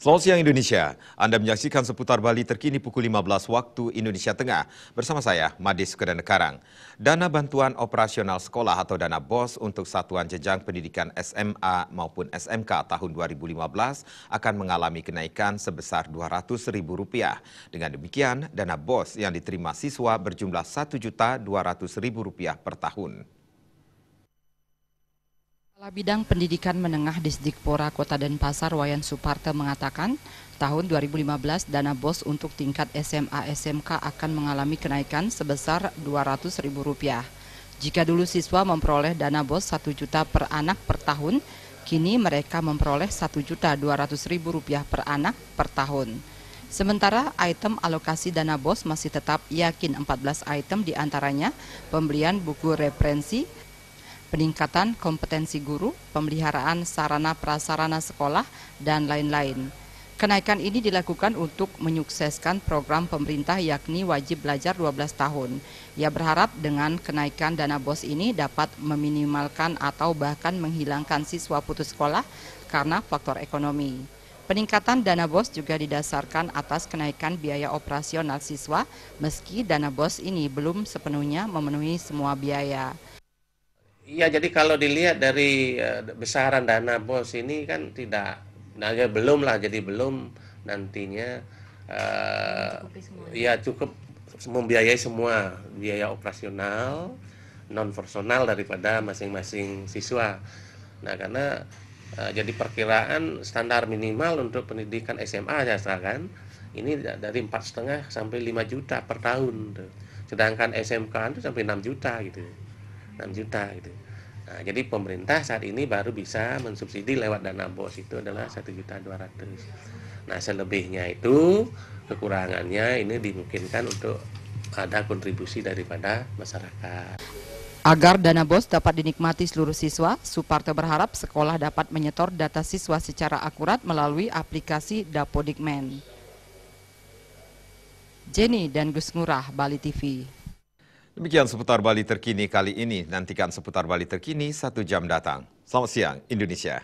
Selamat siang Indonesia, Anda menyaksikan seputar Bali terkini pukul 15 waktu Indonesia Tengah. Bersama saya, Madis Kedanekarang. Dana bantuan operasional sekolah atau dana BOS untuk satuan jenjang pendidikan SMA maupun SMK tahun 2015 akan mengalami kenaikan sebesar Rp200.000. Dengan demikian, dana BOS yang diterima siswa berjumlah Rp1.200.000 per tahun. Kepala Bidang Pendidikan Menengah Disdikpora Kota Denpasar Wayan Suparta mengatakan, tahun 2015 dana BOS untuk tingkat SMA SMK akan mengalami kenaikan sebesar Rp200.000. Jika dulu siswa memperoleh dana BOS 1 juta per anak per tahun, kini mereka memperoleh Rp1.200.000 per anak per tahun. Sementara item alokasi dana BOS masih tetap yakin 14 item diantaranya pembelian buku referensi, peningkatan kompetensi guru, pemeliharaan sarana prasarana sekolah, dan lain-lain. Kenaikan ini dilakukan untuk menyukseskan program pemerintah yakni wajib belajar 12 tahun. Ia berharap dengan kenaikan dana BOS ini dapat meminimalkan atau bahkan menghilangkan siswa putus sekolah karena faktor ekonomi. Peningkatan dana BOS juga didasarkan atas kenaikan biaya operasional siswa meski dana BOS ini belum sepenuhnya memenuhi semua biaya. Iya, jadi kalau dilihat dari besaran dana BOS ini kan belum lah, jadi belum nantinya ya cukup membiayai semua biaya operasional, non personal daripada masing-masing siswa. Nah, karena jadi perkiraan standar minimal untuk pendidikan SMA ya kan, ini dari 4,5 sampai 5 juta per tahun. Sedangkan SMK itu sampai 6 juta gitu. 6 juta gitu. Nah, jadi pemerintah saat ini baru bisa mensubsidi lewat dana BOS itu adalah Rp1.200.000. Nah, selebihnya itu kekurangannya ini dimungkinkan untuk ada kontribusi daripada masyarakat. Agar dana BOS dapat dinikmati seluruh siswa, Suparto berharap sekolah dapat menyetor data siswa secara akurat melalui aplikasi Dapodikmen. Jenny dan Gus Ngurah, Bali TV. Demikian seputar Bali terkini kali ini. Nantikan seputar Bali terkini 1 jam datang. Selamat siang Indonesia.